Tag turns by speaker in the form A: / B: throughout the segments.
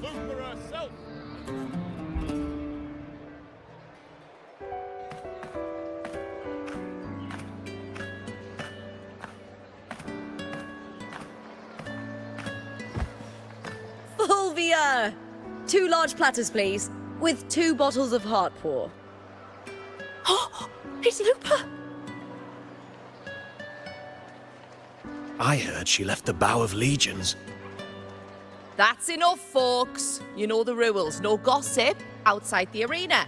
A: herself.
B: Fulvia! 2 large platters, please, with 2 bottles of Heartpour.
C: Oh, it's Lupa!
D: I heard she left the Bow of Legions.
C: That's enough, folks. You know the rules. No gossip outside the arena.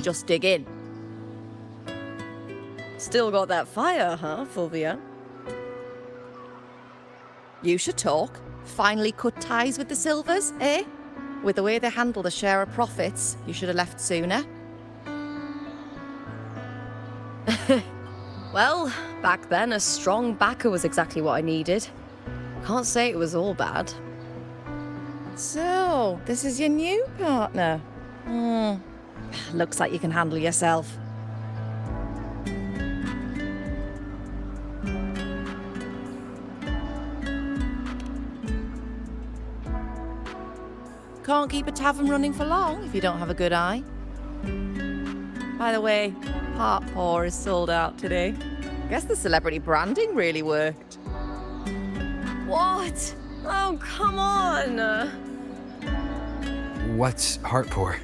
C: Just dig in.
B: Still got that fire, huh, Fulvia?
C: You should talk. Finally cut ties with the Silvers, eh? With the way they handle the share of profits, you should have left sooner.
B: Well, back then, a strong backer was exactly what I needed. Can't say it was all bad.
C: So, this is your new partner. Looks like you can handle yourself. Can't keep a tavern running for long if you don't have a good eye. By the way, Heartpour is sold out today. Guess the celebrity branding really worked.
B: What? Oh, come on!
E: What's Heartpour?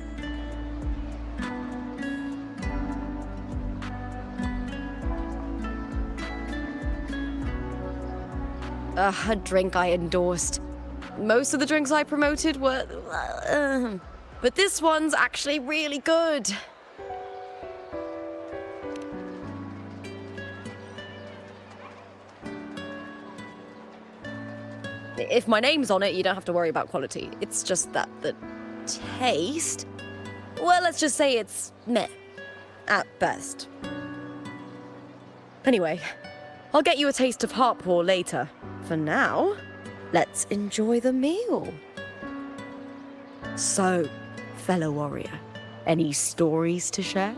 B: A drink I endorsed. Most of the drinks I promoted were... but this one's actually really good. If my name's on it, you don't have to worry about quality. It's just that the taste... Well, let's just say it's meh. At best. Anyway, I'll get you a taste of Heartpour later. For now, let's enjoy the meal. So, fellow warrior, any stories to share?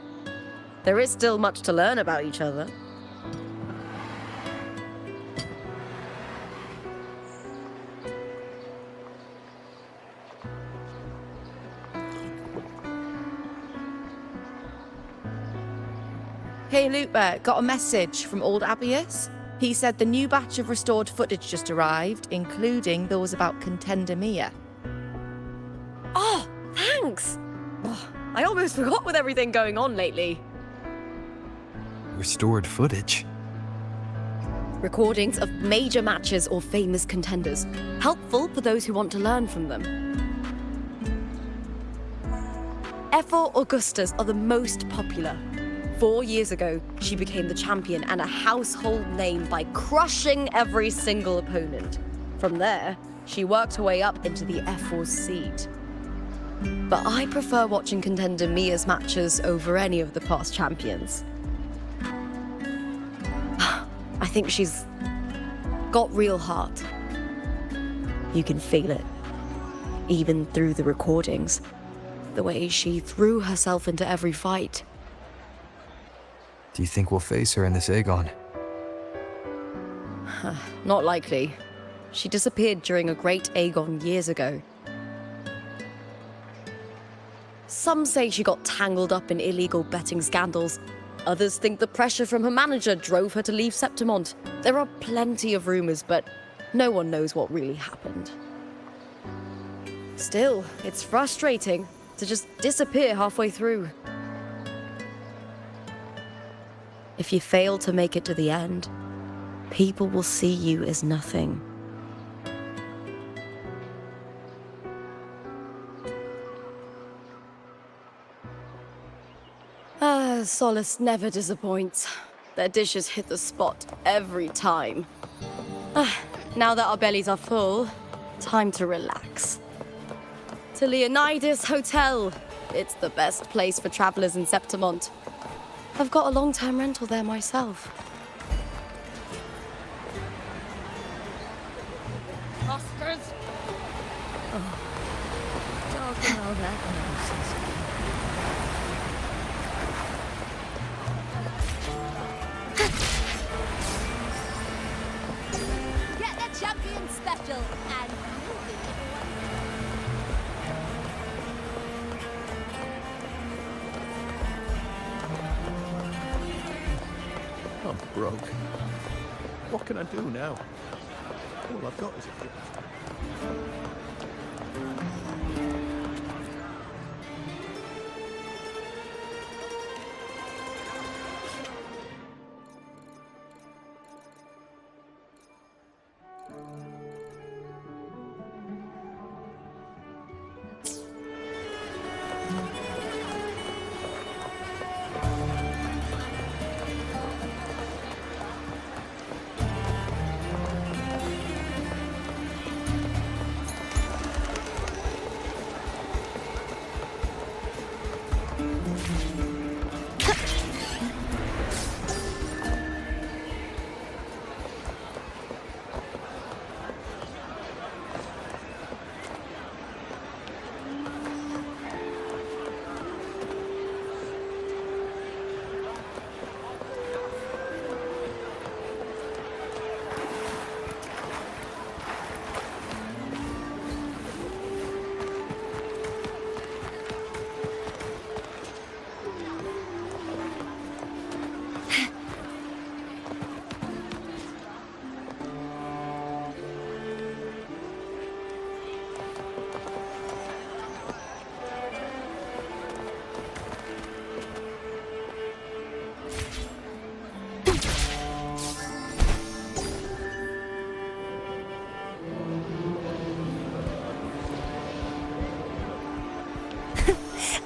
B: There is still much to learn about each other.
C: Hey Lupa, got a message from old Abius. He said the new batch of restored footage just arrived, including those about Contender Mia.
B: Oh, thanks! Oh, I almost forgot with everything going on lately.
E: Restored footage?
B: Recordings of major matches or famous contenders. Helpful for those who want to learn from them. F4 Augustas are the most popular. 4 years ago, she became the champion and a household name by crushing every single opponent. From there, she worked her way up into the F4 seed. But I prefer watching Contender Mia's matches over any of the past champions. I think she's got real heart. You can feel it, even through the recordings. The way she threw herself into every fight.
E: Do you think we'll face her in this Aegon?
B: Not likely. She disappeared during a great Aegon years ago. Some say she got tangled up in illegal betting scandals. Others think the pressure from her manager drove her to leave Septimont. There are plenty of rumors, but no one knows what really happened. Still, it's frustrating to just disappear halfway through. If you fail to make it to the end, people will see you as nothing. Solace never disappoints. Their dishes hit the spot every time. Now that our bellies are full, time to relax. To Leonidas Hotel. It's the best place for travelers in Septimont. I've got a long-term rental there myself.
A: Oscars?
B: Talking all that nonsense.
F: Get the champion
B: special and moving, everyone.
D: I'm broke. What can I do now? All I've got is a gift.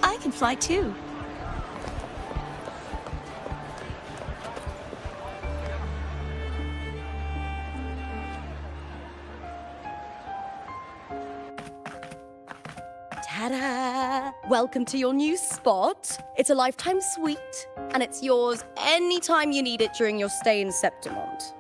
B: I can fly too. Ta-da! Welcome to your new spot. It's a lifetime suite, and it's yours anytime you need it during your stay in Septimont.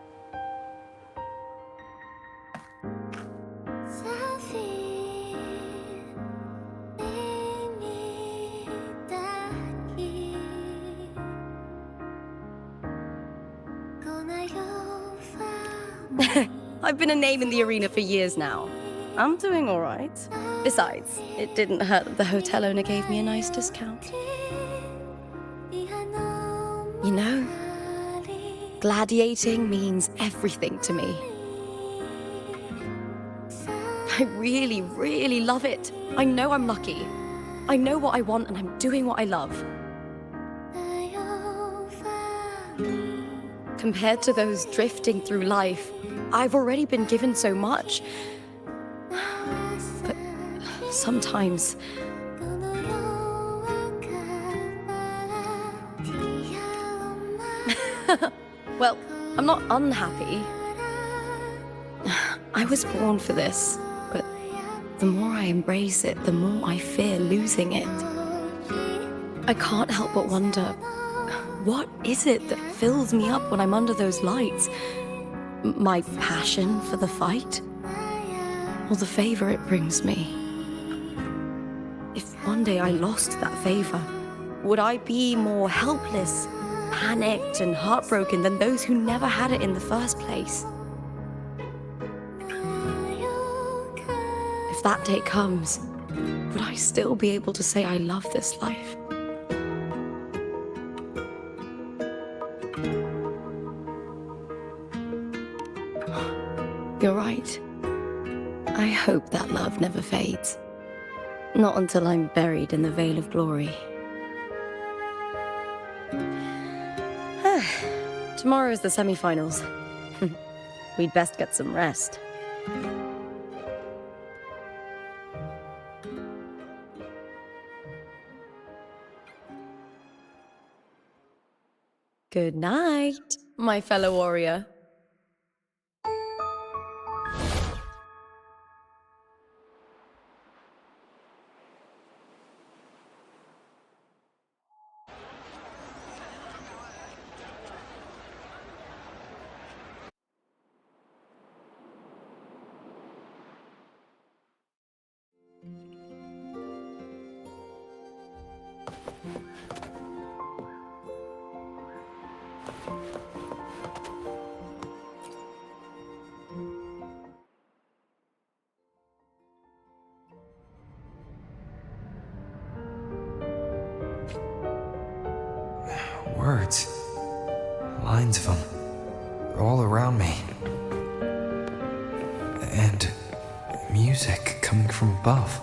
B: I've been a name in the arena for years now. I'm doing all right. Besides, it didn't hurt that the hotel owner gave me a nice discount. You know, gladiating means everything to me. I really, really love it. I know I'm lucky. I know what I want and I'm doing what I love. Compared to those drifting through life, I've already been given so much. But sometimes... Well, I'm not unhappy. I was born for this, but the more I embrace it, the more I fear losing it. I can't help but wonder, what is it that fills me up when I'm under those lights? My passion for the fight? Or the favor it brings me? If one day I lost that favor, would I be more helpless, panicked, and heartbroken than those who never had it in the first place? If that day comes, would I still be able to say I love this life? You're right. I hope that love never fades. Not until I'm buried in the veil of glory. Tomorrow is the semi-finals. We'd best get some rest. Good night, my fellow warrior.
E: Words. Lines of them. All around me. And music coming from above.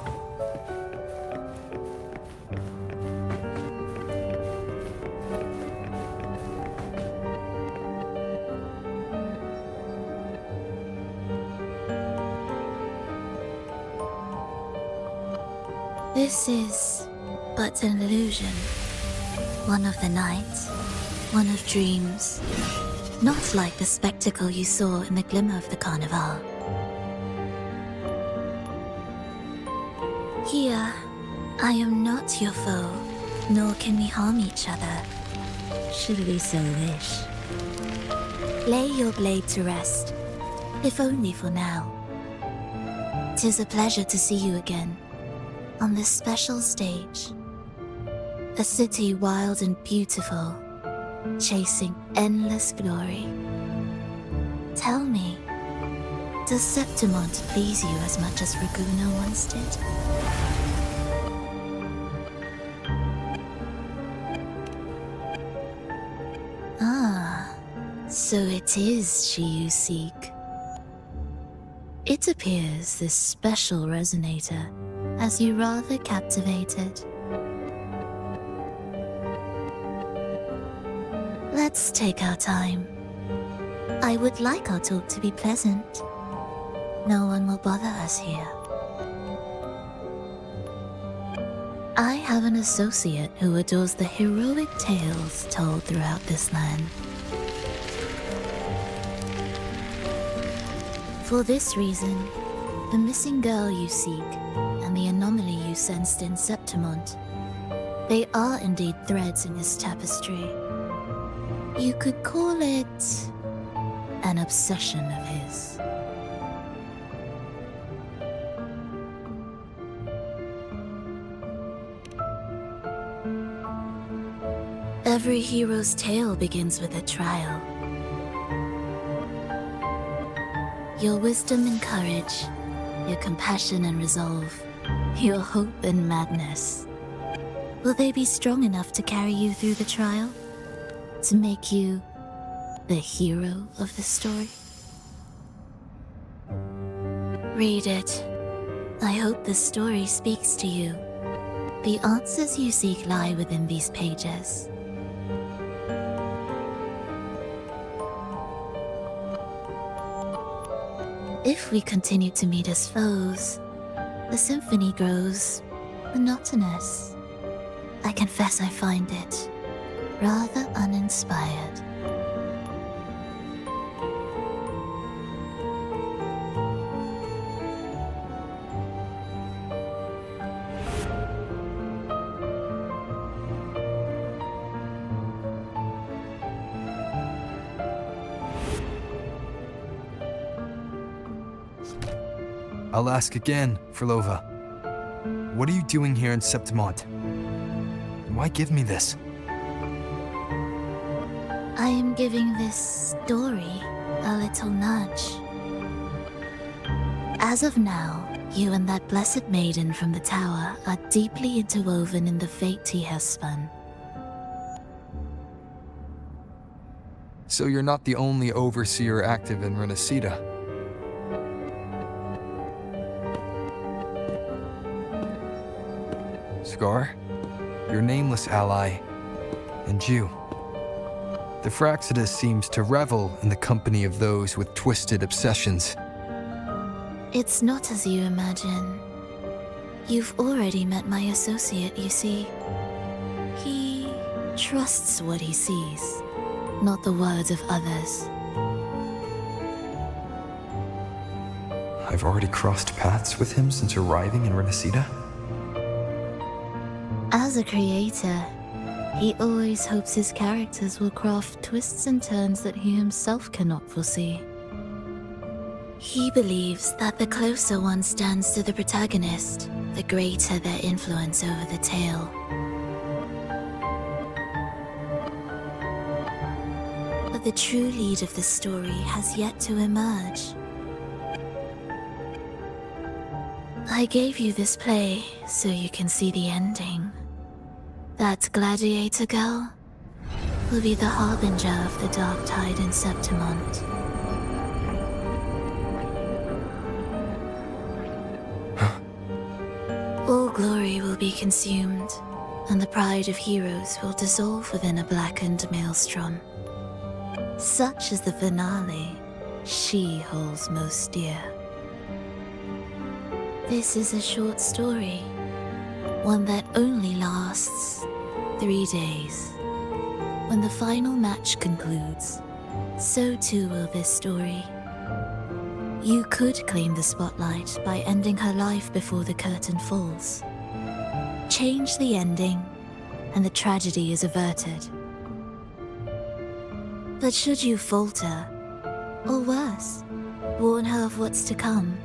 F: This is but an illusion. One of the nights, one of dreams. Not like the spectacle you saw in the glimmer of the carnival. Here, I am not your foe, nor can we harm each other, should we so wish. Lay your blade to rest, if only for now. 'Tis a pleasure to see you again, on this special stage. A city wild and beautiful, chasing endless glory. Tell me, does Septimont please you as much as Raguna once did? Ah, so it is she you seek. It appears this special resonator has you rather captivated. Let's take our time. I would like our talk to be pleasant. No one will bother us here. I have an associate who adores the heroic tales told throughout this land. For this reason, the missing girl you seek and the anomaly you sensed in Septimont, they are indeed threads in this tapestry. You could call it an obsession of his. Every hero's tale begins with a trial. Your wisdom and courage, your compassion and resolve, your hope and madness. Will they be strong enough to carry you through the trial? To make you the hero of the story? Read it. I hope the story speaks to you. The answers you seek lie within these pages. If we continue to meet as foes, the symphony grows monotonous. I confess I find it rather uninspired.
E: I'll ask again, Frolova. What are you doing here in Septimont? Why give me this?
F: I am giving this story a little nudge. As of now, you and that blessed maiden from the tower are deeply interwoven in the fate he has spun.
E: So you're not the only overseer active in Renacida. Scar, your nameless ally, and you. The Fraxidus seems to revel in the company of those with twisted obsessions.
F: It's not as you imagine. You've already met my associate, you see. He trusts what he sees, not the words of others.
E: I've already crossed paths with him since arriving in Renacida.
F: As a creator, he always hopes his characters will craft twists and turns that he himself cannot foresee. He believes that the closer one stands to the protagonist, the greater their influence over the tale. But the true lead of the story has yet to emerge. I gave you this play so you can see the ending. That gladiator girl, will be the harbinger of the dark tide in Septimont. All glory will be consumed, and the pride of heroes will dissolve within a blackened maelstrom. Such is the finale she holds most dear. This is a short story, one that only lasts 3 days. When the final match concludes, so too will this story. You could claim the spotlight by ending her life before the curtain falls. Change the ending, and the tragedy is averted. But should you falter, or worse, warn her of what's to come,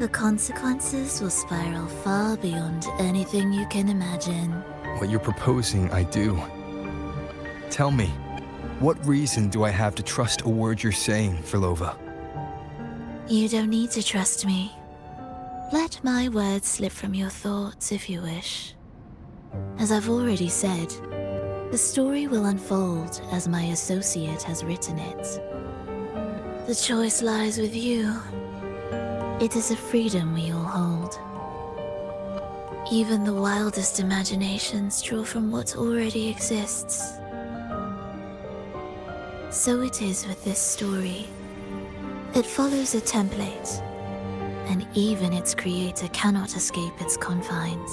F: the consequences will spiral far beyond anything you can imagine.
E: What you're proposing, I do. Tell me, what reason do I have to trust a word you're saying, Firlova?
F: You don't need to trust me. Let my words slip from your thoughts if you wish. As I've already said, the story will unfold as my associate has written it. The choice lies with you. It is a freedom we all hold. Even the wildest imaginations draw from what already exists. So it is with this story. It follows a template, and even its creator cannot escape its confines.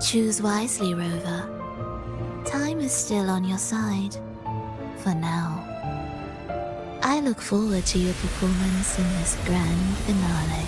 F: Choose wisely, Rover. Time is still on your side, for now. I look forward to your performance in this grand finale.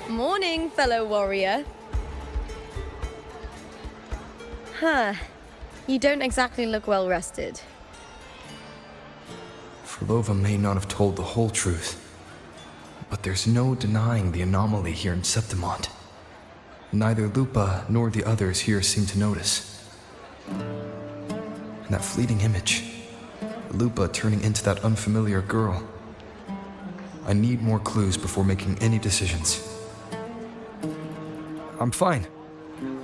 B: Morning, fellow warrior. You don't exactly look well rested.
E: Firlova may not have told the whole truth, but there's no denying the anomaly here in Septimont. Neither Lupa nor the others here seem to notice. And that fleeting image, Lupa turning into that unfamiliar girl. I need more clues before making any decisions. I'm fine.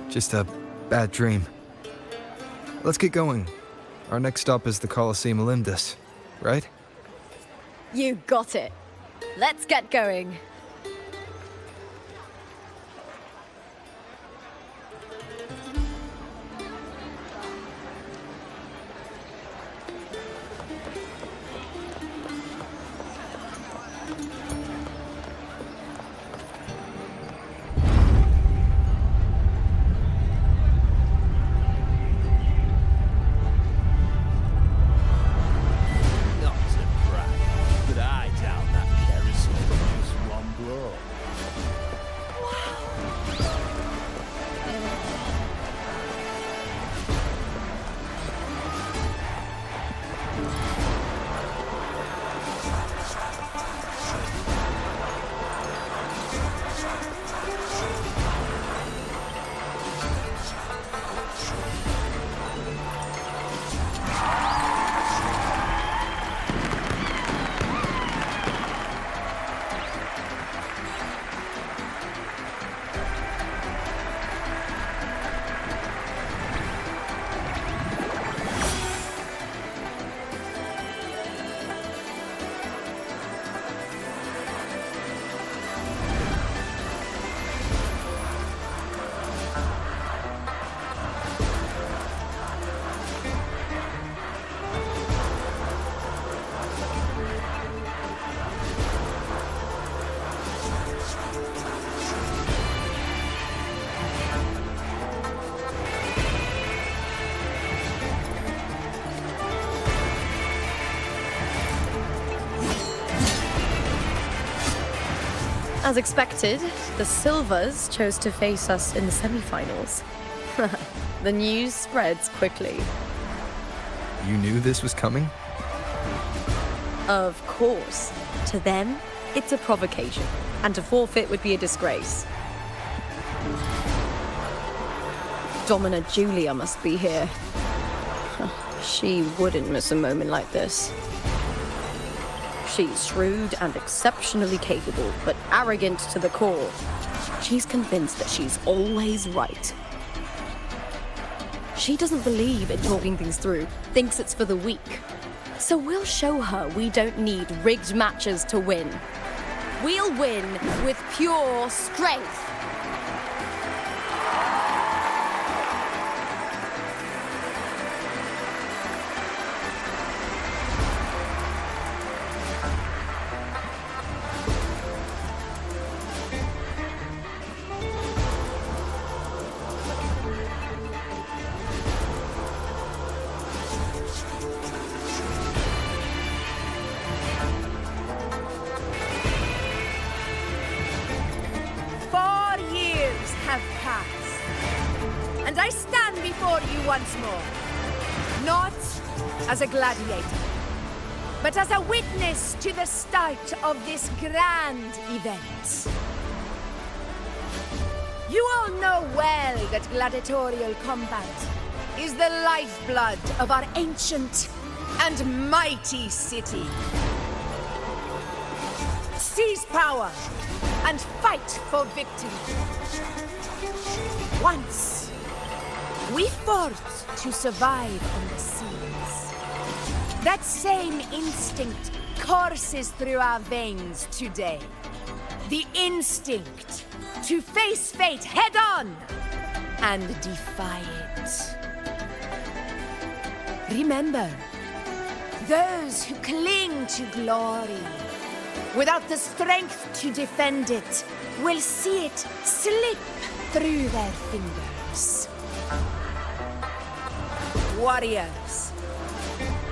E: Just a bad dream. Let's get going. Our next stop is the Colosseum Olympus, right?
B: You got it. Let's get going. As expected, the Silvers chose to face us in the semi-finals. The news spreads quickly.
E: You knew this was coming?
B: Of course. To them, it's a provocation, and to forfeit would be a disgrace. Domina Julia must be here. She wouldn't miss a moment like this. She's shrewd and exceptionally capable, but arrogant to the core. She's convinced that she's always right. She doesn't believe in talking things through, thinks it's for the weak. So we'll show her we don't need rigged matches to win. We'll win with pure strength.
G: And I stand before you once more, not as a gladiator, but as a witness to the start of this grand event. You all know well that gladiatorial combat is the lifeblood of our ancient and mighty city. Seize power and fight for victory. Once, we fought to survive on the seas. That same instinct courses through our veins today. The instinct to face fate head-on and defy it. Remember, those who cling to glory without the strength to defend it will see it slip through their fingers. Warriors,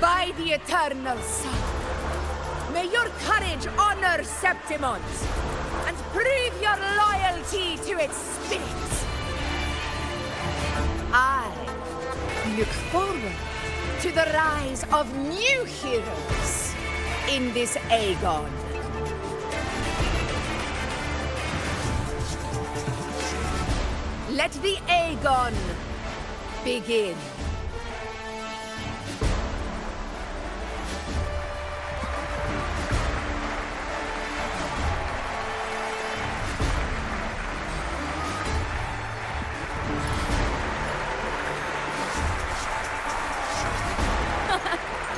G: by the eternal sun, may your courage honor Septimont and prove your loyalty to its spirit. I look forward to the rise of new heroes in this Aegon. Let the Aegon begin.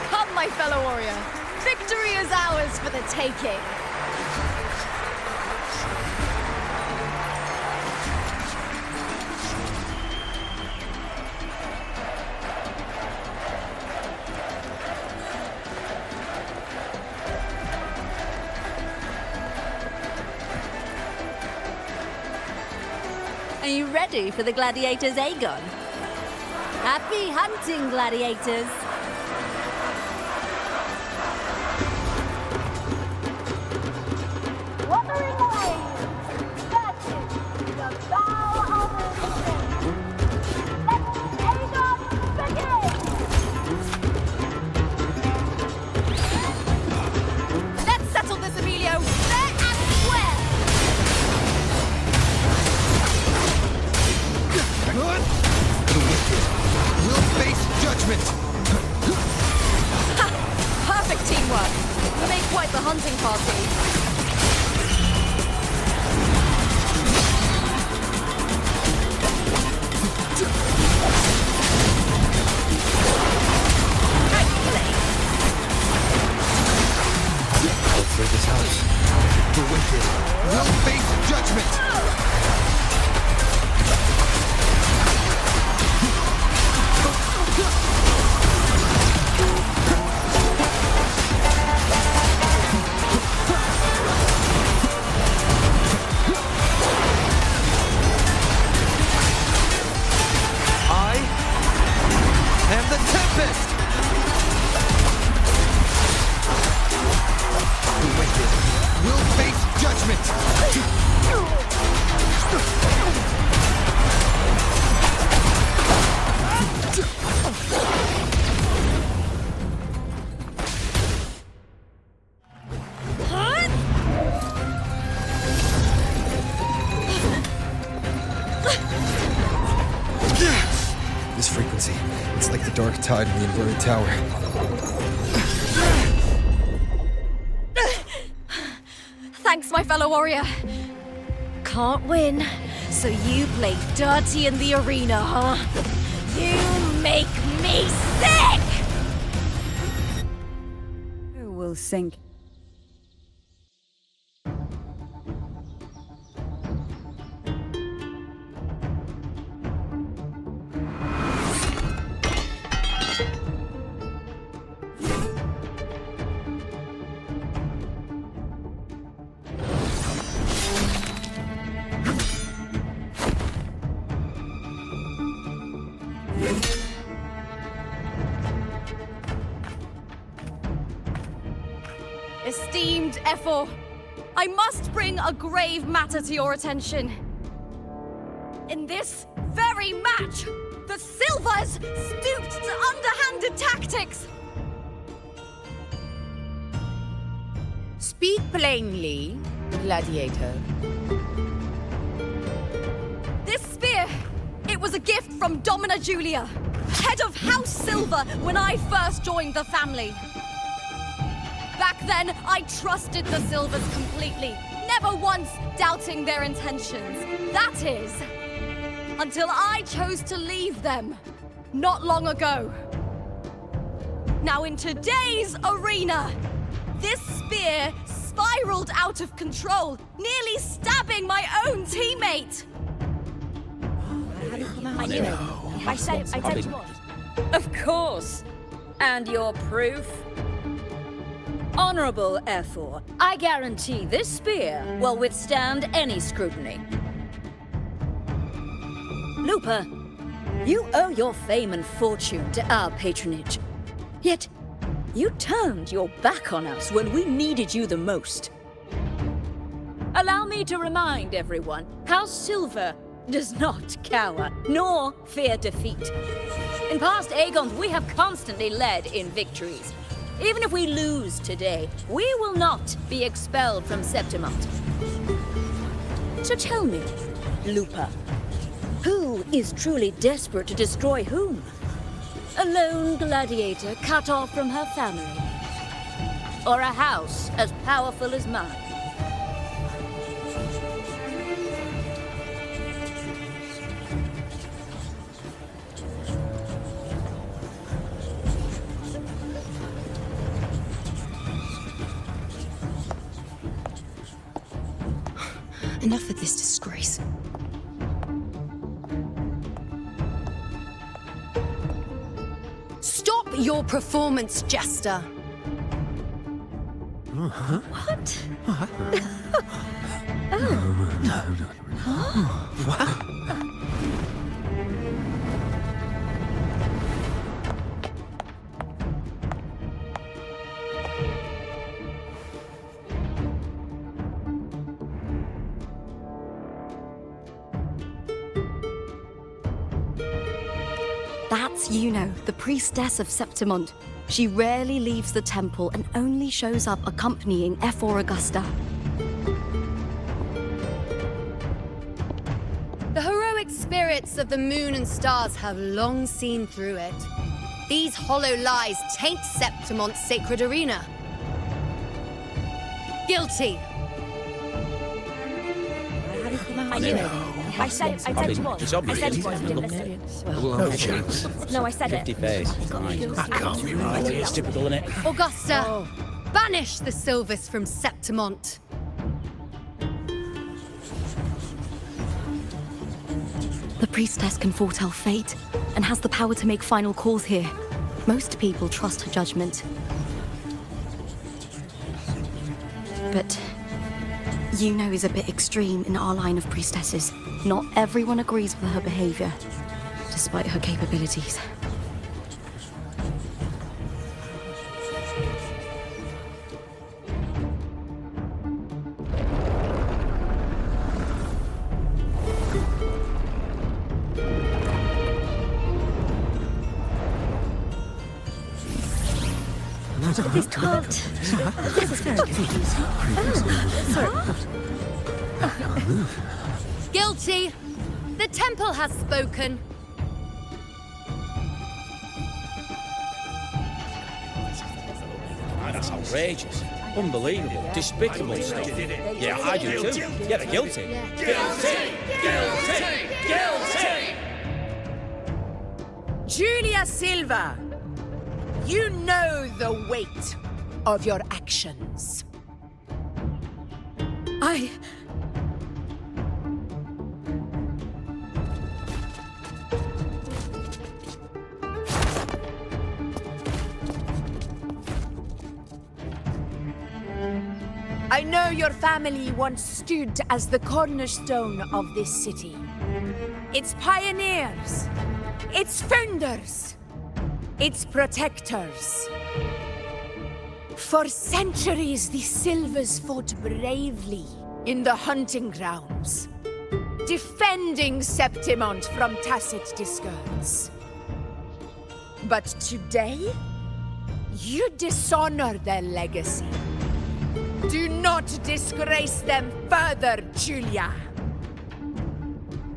B: Come, my fellow warrior. Victory is ours for the taking.
H: Are you ready for the Gladiators, Aegon? Happy hunting, Gladiators!
I: Wuthering away! That is the bow of resistance! Let Aegon begin!
B: Let's settle this, Emilio, fair and square!
E: The wicked will face judgment! It's like the dark tide in the inverted tower.
B: Thanks, my fellow warrior. Can't win, so you play dirty in the arena, huh? You make me sick!
J: Who will sink?
B: Esteemed Ephor, I must bring a grave matter to your attention. In this very match, the Silvers stooped to underhanded tactics.
G: Speak plainly, gladiator.
B: This spear, it was a gift from Domina Julia, head of House Silver when I first joined the family. Back then, I trusted the Silvers completely, never once doubting their intentions. That is, until I chose to leave them, not long ago. Now in today's arena, this spear spiraled out of control, nearly stabbing my own teammate.
J: I knew it. I said it was.
K: Of course. And your proof? Honorable Ephor, I guarantee this spear will withstand any scrutiny. Lupa, you owe your fame and fortune to our patronage. Yet, you turned your back on us when we needed you the most. Allow me to remind everyone, House Silver does not cower, nor fear defeat. In past Aegons, we have constantly led in victories. Even if we lose today, we will not be expelled from Septimont. So tell me, Lupa, who is truly desperate to destroy whom? A lone gladiator cut off from her family? Or a house as powerful as mine?
B: Enough of this disgrace. Stop your performance, Jester. What? That's Yuno, the priestess of Septimont. She rarely leaves the temple and only shows up accompanying Ephor Augusta.
L: The heroic spirits of the moon and stars have long seen through it. These hollow lies taint Septimont's sacred arena. Guilty.
J: I knew it. I said it was.
A: It's obvious.
J: I said it was.
A: No chance.
J: No, I said it.
A: 50 face. That can't be right. It's typical, isn't it?
L: Augusta, banish the Silvers from Septimont.
B: The priestess can foretell fate and has the power to make final calls here. Most people trust her judgment. But Yuno is a bit extreme in our line of priestesses. Not everyone agrees with her behavior, despite her capabilities.
J: He's 12. This is very confusing.
L: Guilty. The temple has spoken.
A: That's outrageous. Unbelievable. Despicable stuff. Yeah, I do too. Yeah, they're guilty. Guilty! Guilty! Guilty!
G: Julia Silva, you know the weight of your actions. I know your family once stood as the cornerstone of this city. Its pioneers, its founders, its protectors. For centuries, the Silvers fought bravely in the hunting grounds, defending Septimont from tacit discards. But today, you dishonor their legacy. Do not disgrace them further, Julia.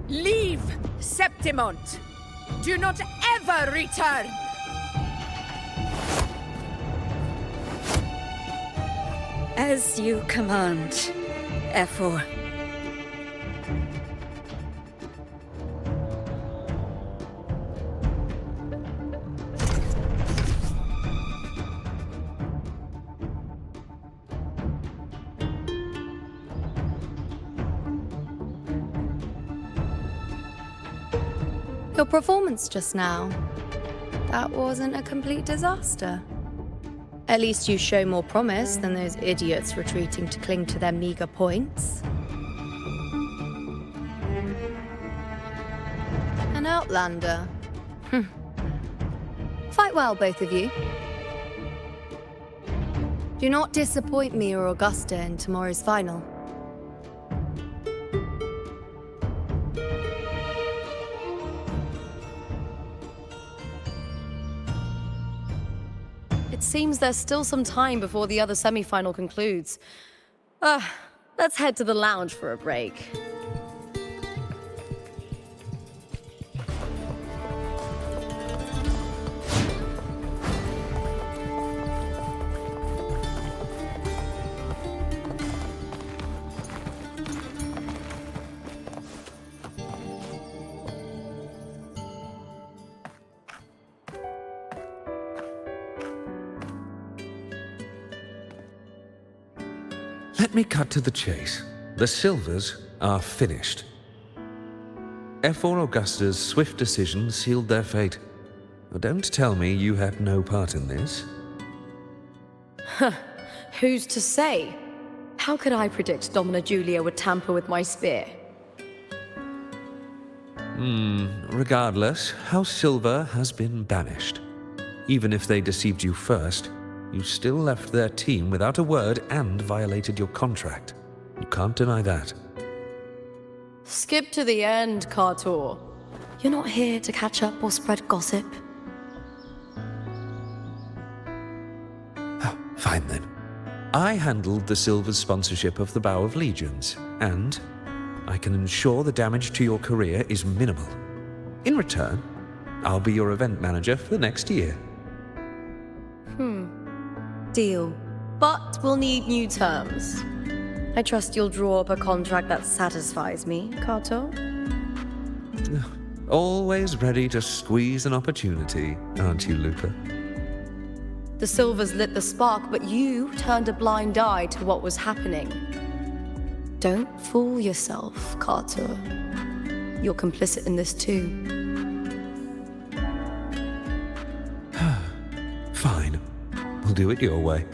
G: Leave Septimont. Do not ever return.
K: As you command, F4.
L: Your performance just now, that wasn't a complete disaster. At least you show more promise than those idiots retreating to cling to their meager points. An outlander. Fight well, both of you. Do not disappoint me or Augusta in tomorrow's final.
B: It seems there's still some time before the other semi-final concludes. Let's head to the lounge for a break.
M: Let me cut to the chase. The Silvers are finished. F4 Augusta's swift decision sealed their fate. Don't tell me you had no part in this.
B: Who's to say? How could I predict Domina Julia would tamper with my spear?
M: Regardless, House Silver has been banished. Even if they deceived you first, you still left their team without a word and violated your contract. You can't deny that.
B: Skip to the end, Kartor. You're not here to catch up or spread gossip.
M: Fine then. I handled the Silver's sponsorship of the Bow of Legions, and I can ensure the damage to your career is minimal. In return, I'll be your event manager for the next year.
B: Deal. But we'll need new terms. I trust you'll draw up a contract that satisfies me, Kato.
M: Always ready to squeeze an opportunity, aren't you, Lupa?
B: The Silvers lit the spark, but you turned a blind eye to what was happening. Don't fool yourself, Kato. You're complicit in this too.
M: Fine. We'll do it your way.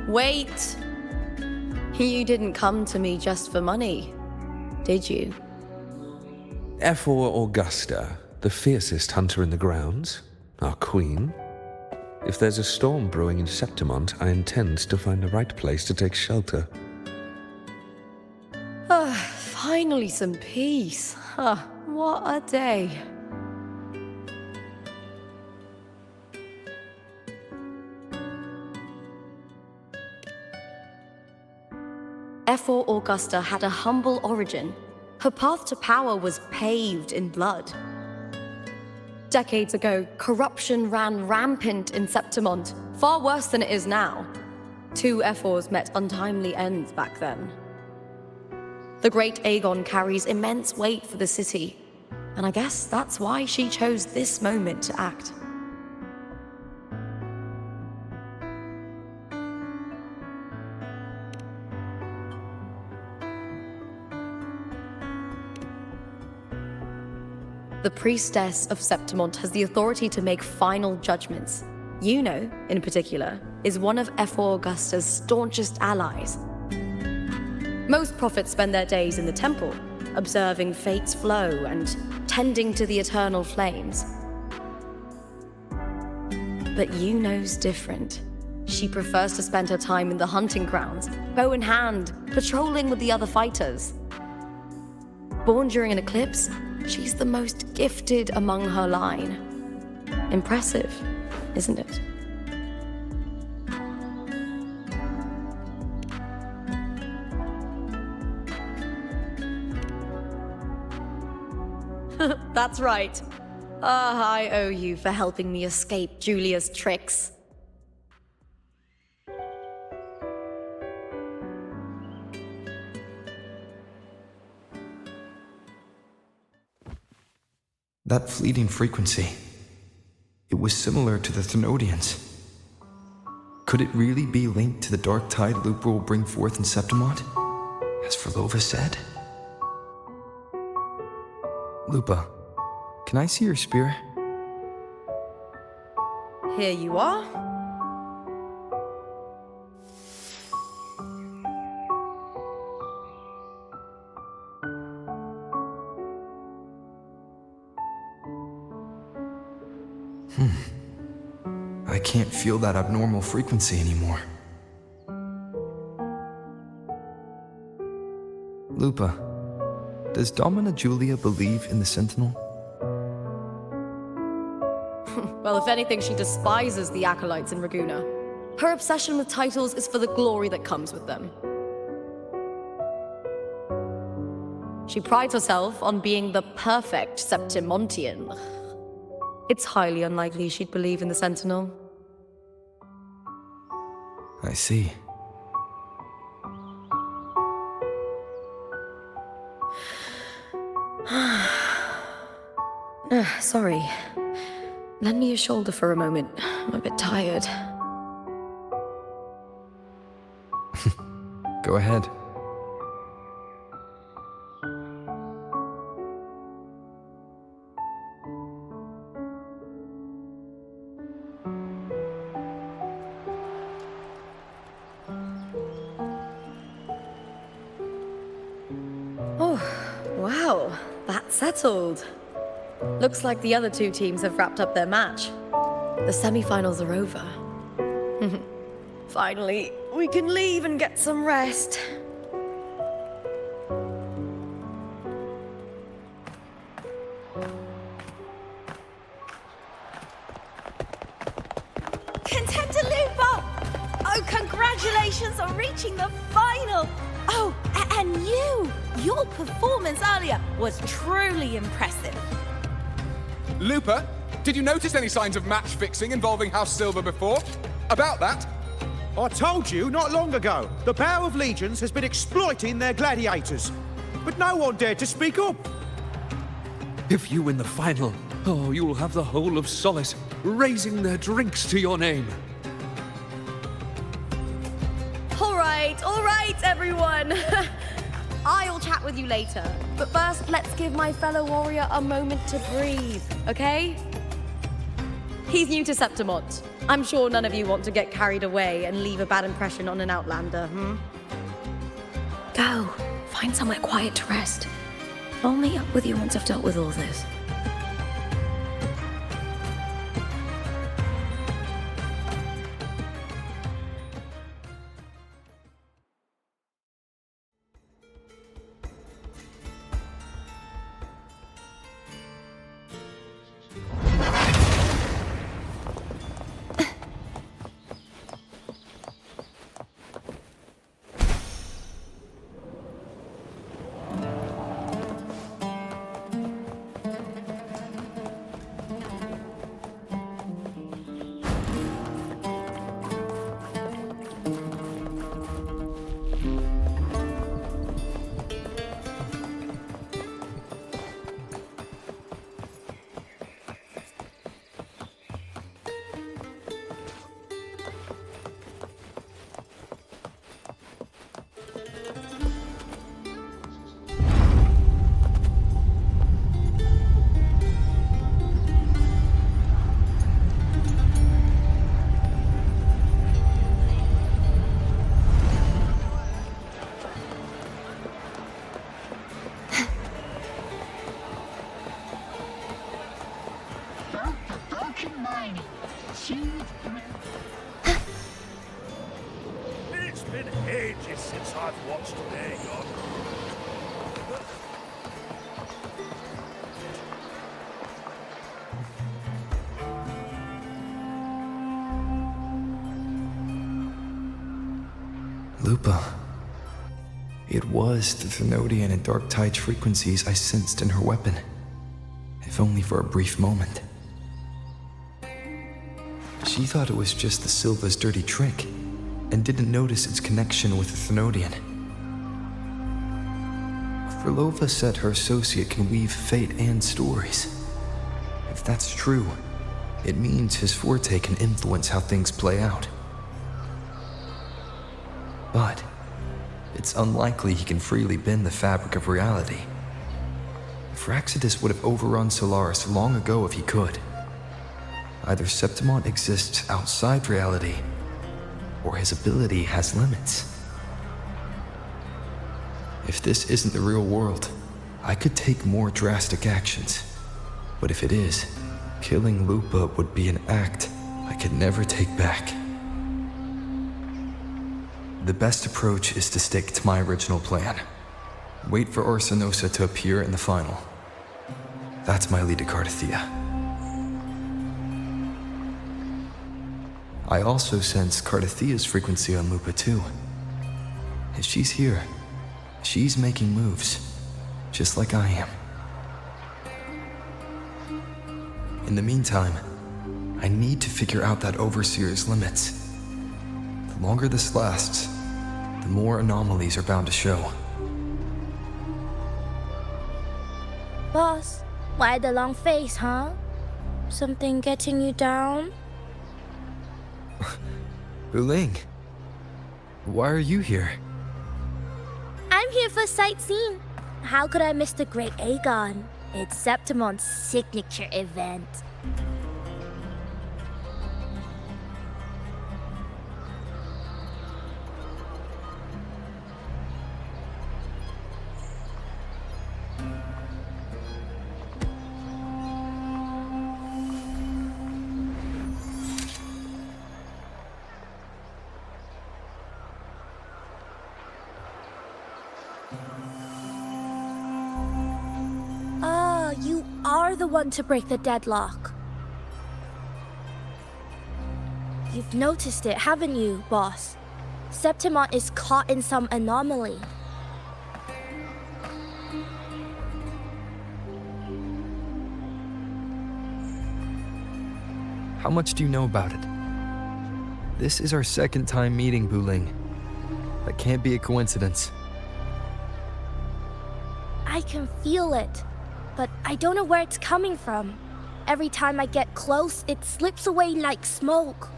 B: Wait! You didn't come to me just for money, did you?
M: F4 Augusta, the fiercest hunter in the grounds, our queen. If there's a storm brewing in Septimont, I intend to find the right place to take shelter.
B: Finally some peace. What a day. F4 Augusta had a humble origin. Her path to power was paved in blood. Decades ago, corruption ran rampant in Septimont, far worse than it is now. 2 Ephors met untimely ends back then. The great Aegon carries immense weight for the city, and I guess that's why she chose this moment to act. The priestess of Septimont has the authority to make final judgments. Yuno, in particular, is one of Ephor Augusta's staunchest allies. Most prophets spend their days in the temple, observing fate's flow and tending to the eternal flames. But Yuno's different. She prefers to spend her time in the hunting grounds, bow in hand, patrolling with the other fighters. Born during an eclipse, she's the most gifted among her line. Impressive, isn't it? That's right. I owe you for helping me escape Julia's tricks.
E: That fleeting frequency, it was similar to the Thenodians. Could it really be linked to the dark tide Lupa will bring forth in Septimont, as Verlova said? Lupa, can I see your spear?
B: Here you are.
E: I can't feel that abnormal frequency anymore. Lupa, does Domina Julia believe in the Sentinel?
B: Well, if anything, she despises the acolytes in Raguna. Her obsession with titles is for the glory that comes with them. She prides herself on being the perfect Septimontian. It's highly unlikely she'd believe in the Sentinel.
E: I see.
B: Sorry. Lend me your shoulder for a moment. I'm a bit tired.
E: Go ahead.
B: Wow, that's settled. Looks like the other 2 teams have wrapped up their match. The semi-finals are over. Finally, we can leave and get some rest.
G: Contender Lupa! Oh, congratulations on reaching the final! Oh, and your performance earlier was truly impressive.
N: Lupa, did you notice any signs of match fixing involving House Silver before? About that?
O: I told you not long ago, the Bow of Legions has been exploiting their gladiators. But no one dared to speak up.
M: If you win the final, you'll have the whole of Solace raising their drinks to your name.
B: All right, everyone. I'll chat with you later. But first, let's give my fellow warrior a moment to breathe, okay? He's new to Septimont. I'm sure none of you want to get carried away and leave a bad impression on an outlander, Go. Find somewhere quiet to rest. I'll meet up with you once I've dealt with all this.
P: It's been ages since I've watched Aegon.
E: Lupa. It was the Thenodian and Dark Tide's frequencies I sensed in her weapon, if only for a brief moment. She thought it was just the Silva's dirty trick, and didn't notice its connection with the Thenodian. Frolova said her associate can weave fate and stories. If that's true, it means his forte can influence how things play out. But it's unlikely he can freely bend the fabric of reality. Fraxidus would have overrun Solaris long ago if he could. Either Septimont exists outside reality, or his ability has limits. If this isn't the real world, I could take more drastic actions. But if it is, killing Lupa would be an act I could never take back. The best approach is to stick to my original plan. Wait for Orsinosa to appear in the final. That's my lead to Cardathia. I also sense Cardathia's frequency on Lupa too. If she's here, she's making moves, just like I am. In the meantime, I need to figure out that Overseer's limits. The longer this lasts, the more anomalies are bound to show.
F: Boss, why the long face, huh? Something getting you down?
E: Wuling, why are you here?
F: I'm here for sightseeing. How could I miss the Great Aegon? It's Septimont's signature event. You are the one to break the deadlock. You've noticed it, haven't you, boss? Septimont is caught in some anomaly.
E: How much do you know about it? This is our second time meeting, Wuling. That can't be a coincidence.
F: I can feel it, but I don't know where it's coming from. Every time I get close, it slips away like smoke.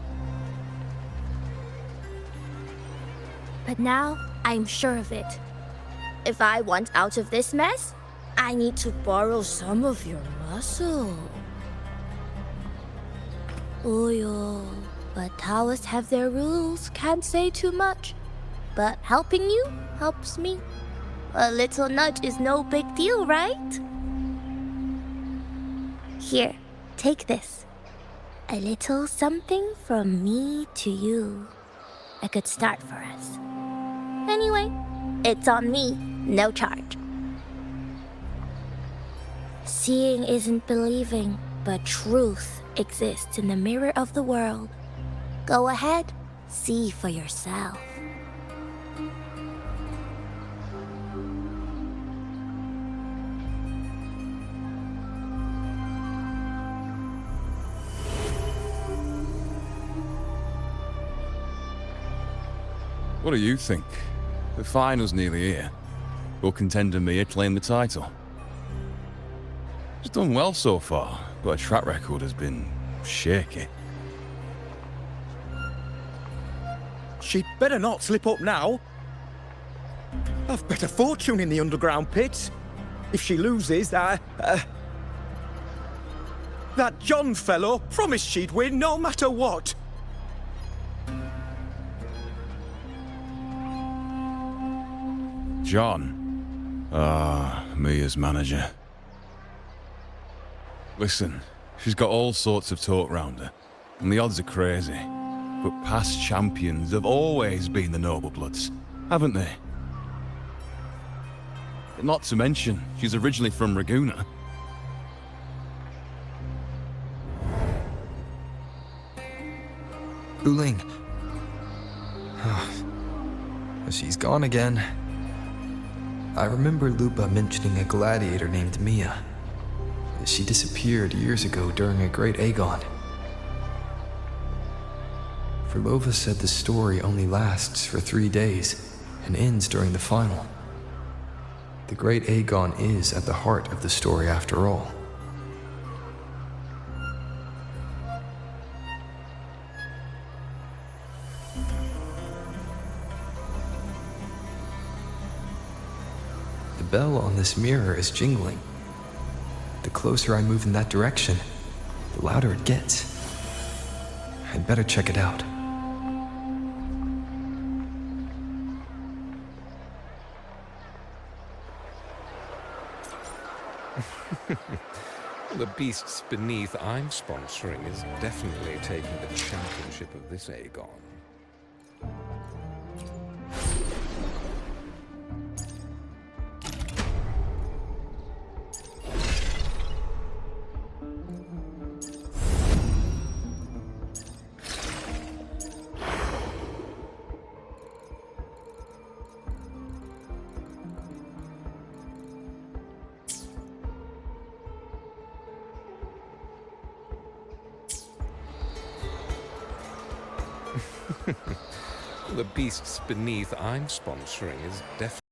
F: But now, I'm sure of it. If I want out of this mess, I need to borrow some of your muscle. Oyo, but Taoists have their rules, can't say too much. But helping you helps me. A little nudge is no big deal, right? Here, take this. A little something from me to you. A good start for us. Anyway, it's on me, no charge. Seeing isn't believing, but truth exists in the mirror of the world. Go ahead, see for yourself.
N: What do you think? The final's nearly here. Will contender Mia claim the title? She's done well so far, but her track record has been shaky.
O: She'd better not slip up now. I've bet a fortune in the underground pits. If she loses, that John fellow promised she'd win no matter what.
N: John. Mia's manager. Listen, She's got all sorts of talk round her, and the odds are crazy. But past champions have always been the noble bloods, haven't they? Not to mention, she's originally from Raguna.
E: Wuling. She's gone again. I remember Lupa mentioning a gladiator named Mia. She disappeared years ago during a great Aegon. Verlova said the story only lasts for 3 days and ends during the final. The great Aegon is at the heart of the story after all. The bell on this mirror is jingling. The closer I move in that direction, the louder it gets. I'd better check it out.
M: The beasts beneath I'm sponsoring is definitely taking the championship of this Aegon. The beasts beneath I'm sponsoring is definitely